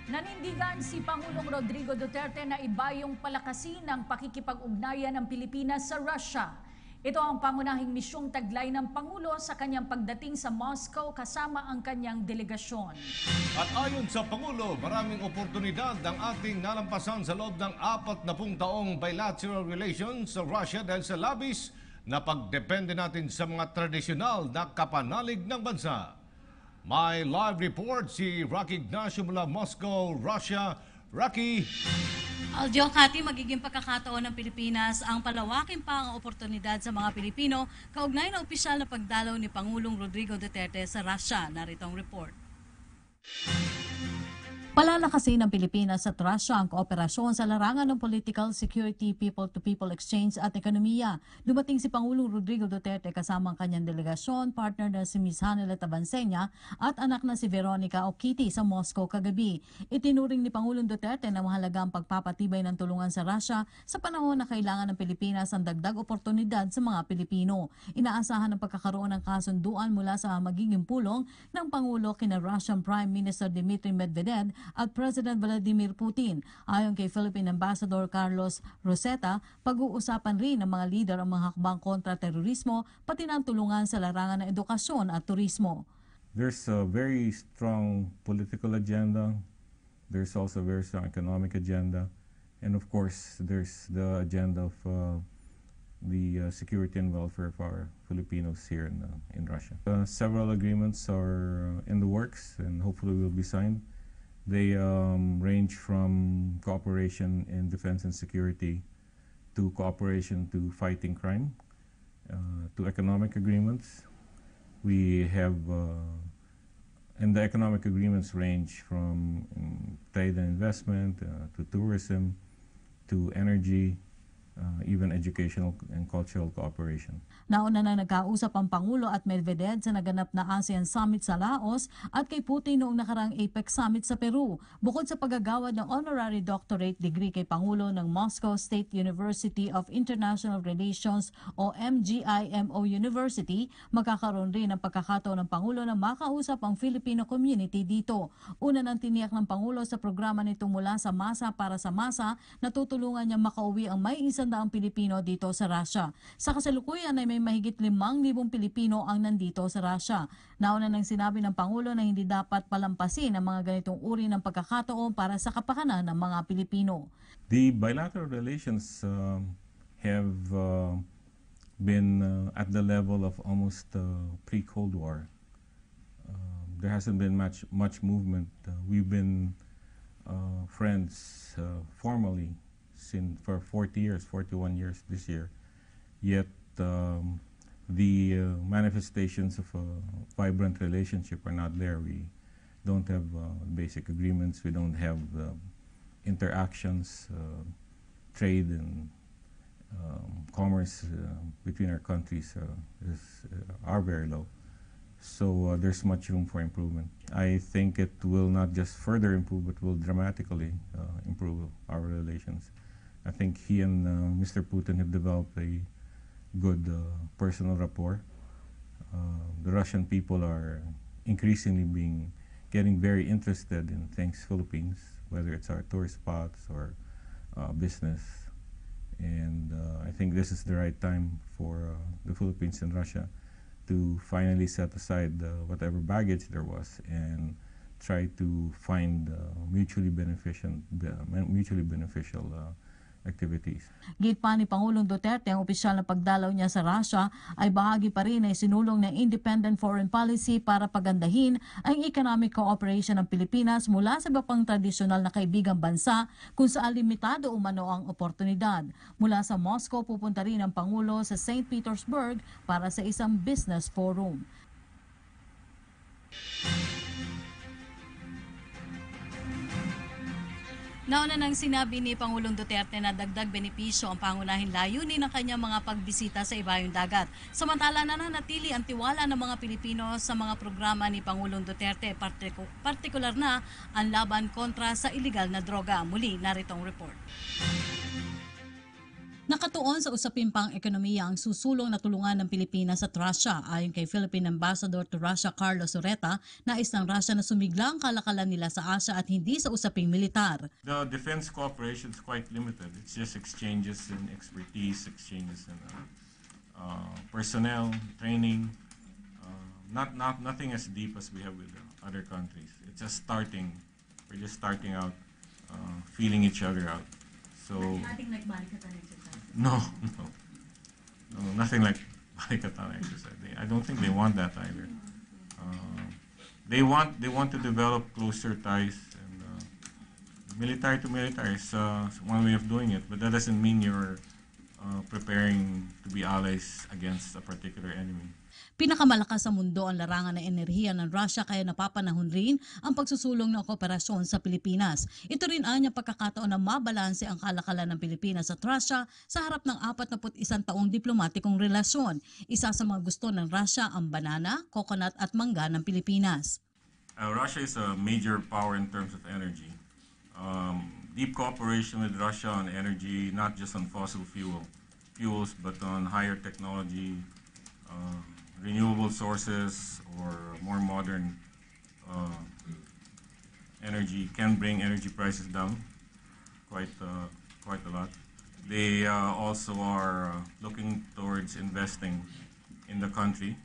Nanindigan si Pangulong Rodrigo Duterte na iba yung palakasin ng pakikipag-ugnayan ng Pilipinas sa Russia. Ito ang pangunahing misyong taglay ng Pangulo sa kanyang pagdating sa Moscow kasama ang kanyang delegasyon. At ayon sa Pangulo, maraming oportunidad ang ating nalampasan sa loob ng 40 taong bilateral relations sa Russia dahil sa labis na pagdepende natin sa mga tradisyonal na kapanalig ng bansa. May live report si Rocky Ignacio mula Moscow, Russia. Rocky! Aljo, Kati, magiging pagkakataon ng Pilipinas ang palawakin pa ang oportunidad sa mga Pilipino kaugnay na opisyal na pagdalaw ni Pangulong Rodrigo Duterte sa Russia. Narito ang report. Palalakasin ng Pilipinas at Russia ang kooperasyon sa larangan ng political, security, people-to-people exchange at ekonomiya. Dumating si Pangulong Rodrigo Duterte kasama ang kanyang delegasyon, partner na si Ms. Hanela Tabansenya at anak na si Veronica o Kitty sa Moscow kagabi. Itinuring ni Pangulong Duterte na mahalaga ang pagpapatibay ng tulungan sa Russia sa panahon na kailangan ng Pilipinas ang dagdag oportunidad sa mga Pilipino. Inaasahan ang pagkakaroon ng kasunduan mula sa magiging pulong ng Pangulo kina Russian Prime Minister Dmitry Medvedev at President Vladimir Putin. Ayon kay Philippine Ambassador Carlos Rosetta, pag-uusapan rin ng mga lider ang mga hakbang kontra terorismo pati ng tulungan sa larangan ng edukasyon at turismo. There's a very strong political agenda. There's also a very strong economic agenda. And of course, there's the agenda of the security and welfare of our Filipinos here in Russia. Several agreements are in the works and hopefully will be signed. They range from cooperation in defense and security to cooperation to fighting crime, to economic agreements. We have, and the economic agreements range from trade and investment to tourism to energy, even educational and cultural cooperation. Nauna na nagkausap ang Pangulo at Medvedev sa naganap na ASEAN Summit sa Laos at kay Putin noong nakaraang APEC Summit sa Peru. Bukod sa paggagawad ng honorary doctorate degree kay Pangulo ng Moscow State University of International Relations o MGIMO University, magkakaroon rin ng pagkakataon ng Pangulo na makausap ang Filipino community dito. Una nang tiniyak ng Pangulo sa programa nito mula sa Masa para sa Masa na tutulungan niya makauwi ang may 100 Pilipino dito sa Russia. Sa kasalukuyan ay may mahigit 5,000 Pilipino ang nandito sa Russia. Nauna nang sinabi ng Pangulo na hindi dapat palampasin ang mga ganitong uri ng pagkakataon para sa kapakanan ng mga Pilipino. The bilateral relations have been at the level of almost pre-Cold War. There hasn't been much movement. We've been friends formally for 40 years, 41 years this year. Yet the manifestations of a vibrant relationship are not there. We don't have basic agreements. We don't have interactions, trade and commerce between our countries are very low. So there's much room for improvement. I think it will not just further improve, but will dramatically improve our relations. I think he and Mr. Putin have developed a good personal rapport. The Russian people are increasingly getting very interested in things Philippines, whether it's our tourist spots or business. And I think this is the right time for the Philippines and Russia to finally set aside whatever baggage there was and try to find mutually beneficial activities. Git pa ni Pangulong Duterte ang opisyal na pagdalaw niya sa Russia ay bahagi pa rin ay sinulong ng independent foreign policy para pagandahin ang economic cooperation ng Pilipinas mula sa iba pang tradisyonal na kaibigang bansa kung saan limitado umano ang oportunidad. Mula sa Moscow, pupunta rin ang Pangulo sa St. Petersburg para sa isang business forum. Nauna nang sinabi ni Pangulong Duterte na dagdag benepisyo ang pangunahing layunin ng kanyang mga pagbisita sa ibayong dagat. Samantala nananatili ang tiwala ng mga Pilipino sa mga programa ni Pangulong Duterte, partikular na ang laban kontra sa iligal na droga. Muli, narito ang report. Nakatuon sa usapin pang ekonomiya ang susulong na tulungan ng Pilipinas at Russia. Ayon kay Philippine Ambassador to Russia Carlos Ureta, nais ng Russia na sumigla ang kalakalan nila sa Asia at hindi sa usaping militar. The defense cooperation is quite limited. It's just exchanges in expertise, exchanges in personnel, training. Nothing as deep as we have with other countries. It's just starting. We're just starting out, feeling each other out. So Nothing like balikatan exercise. no, nothing like balikatan exercise. I don't think they want that either. They want to develop closer ties, and military to military is one way of doing it, but that doesn't mean you're preparing to be allies against a particular enemy. Pinakamalakas sa mundo ang larangan ng enerhiya ng Russia kaya napapanahon rin ang pagsusulong ng kooperasyon sa Pilipinas. Ito rin ang pagkakataon na mabalanse ang kalakalan ng Pilipinas at Russia sa harap ng 41 taong diplomatikong relasyon. Isa sa mga gusto ng Russia ang banana, coconut at mangga ng Pilipinas. Russia is a major power in terms of energy. Deep cooperation with Russia on energy, not just on fossil fuels, but on higher technology, renewable sources or more modern energy can bring energy prices down quite a lot. They also are looking towards investing in the country,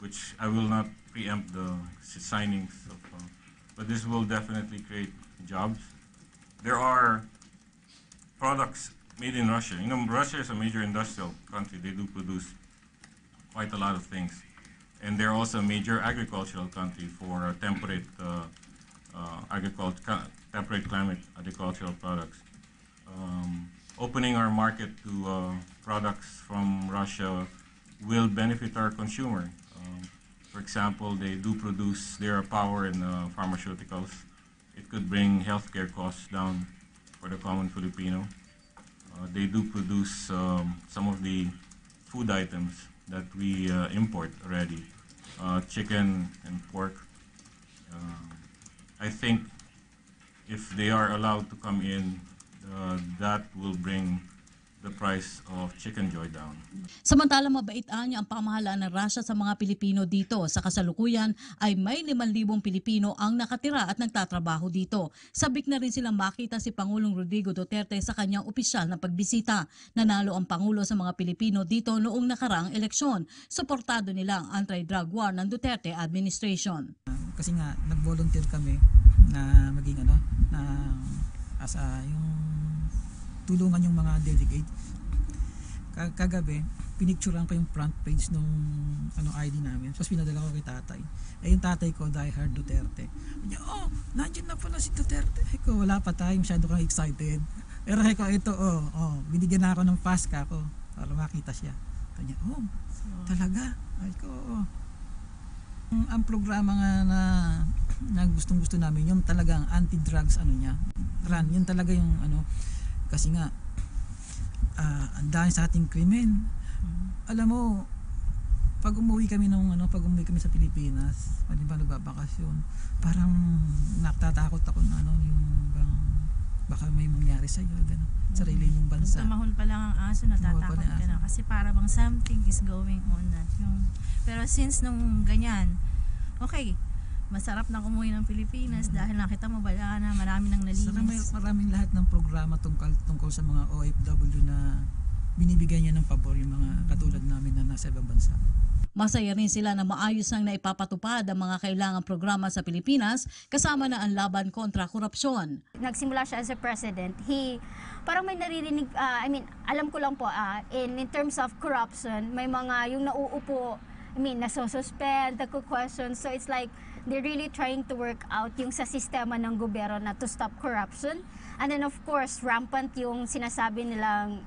which I will not preempt the signings of, but this will definitely create jobs. There are products made in Russia. You know, Russia is a major industrial country. They do produce quite a lot of things, and they're also a major agricultural country for temperate temperate climate agricultural products. Opening our market to products from Russia will benefit our consumer. For example, they do produce their power in pharmaceuticals. It could bring healthcare costs down for the common Filipino. They do produce some of the food items that we import already, chicken and pork. I think if they are allowed to come in, that will bring the price of Chicken Joy down. Samantala mabait niya ang pamahalaan ng Russia sa mga Pilipino dito. Sa kasalukuyan ay may 5,000 Pilipino ang nakatira at nagtatrabaho dito. Sabik na rin silang makita si Pangulong Rodrigo Duterte sa kanyang opisyal na pagbisita. Nanalo ang Pangulo sa mga Pilipino dito noong nakaraang eleksyon. Suportado nila ang anti-drug war ng Duterte administration. Kasi nga nag-volunteer kami na maging yung tulungan yung mga delegate. Kagabi, pinicturean ko yung front page nung ID namin. Tapos pinadala ko kay tatay. Yung tatay ko, diehard Duterte. Niya, nandiyan na pala si Duterte. Wala pa tayo, masyado kang excited. Pero ito, binigyan na ako ng paska ko para makita siya. Kanya, talaga? Ang programa nga na gustong-gusto namin, yung talagang anti-drugs run, yun talaga yung kasi nga ang dahil sa ating krimen. Alam mo, pag umuwi kami sa Pilipinas, di ba nagbabakasyon, parang natatakot ako na yung baka may mangyari sa iyo, sarili mong bansa. Pag tumahol pa lang ang aso, natatakot ka na kasi para bang something is going on pero since nung ganyan, okay, masarap na umuwi ng Pilipinas dahil nakita mo bala na marami nang nalinis. Maraming lahat ng programa tungkol sa mga OFW na binibigyan niya ng pabor yung mga katulad namin na nasa ibang bansa. Masaya rin sila na maayos ang naipapatupad ang mga kailangang programa sa Pilipinas kasama na ang laban kontra korupsyon. Nagsimula siya as a president, parang may naririnig, alam ko lang po, in terms of corruption, may mga yung nauupo, nasususpend, nagko-question, so it's like they're really trying to work out yung sa sistema ng gobyerno na to stop corruption. And then of course, rampant yung sinasabi nilang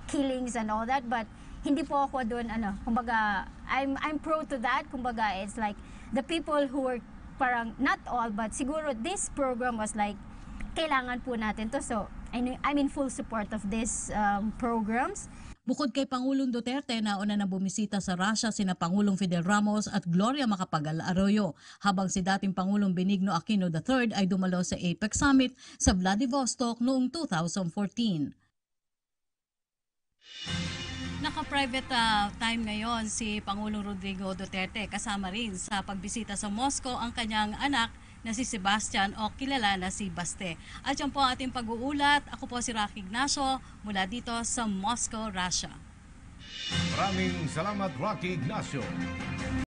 killings and all that, but hindi po ako doon, kumbaga, I'm pro to that. Kumbaga, it's like the people who were parang, not all, but siguro this program was like, kailangan po natin to. So, I'm in full support of these programs. Bukod kay Pangulong Duterte, nauna na bumisita sa Russia sina Pangulong Fidel Ramos at Gloria Macapagal Arroyo, habang si dating Pangulong Benigno Aquino III ay dumalo sa APEC Summit sa Vladivostok noong 2014. Naka-private time ngayon si Pangulong Rodrigo Duterte, kasama rin sa pagbisita sa Moscow ang kanyang anak na si Sebastian o kilala na si Baste. At yan po ang ating pag-uulat. Ako po si Rocky Ignacio mula dito sa Moscow, Russia. Maraming salamat, Rocky Ignacio.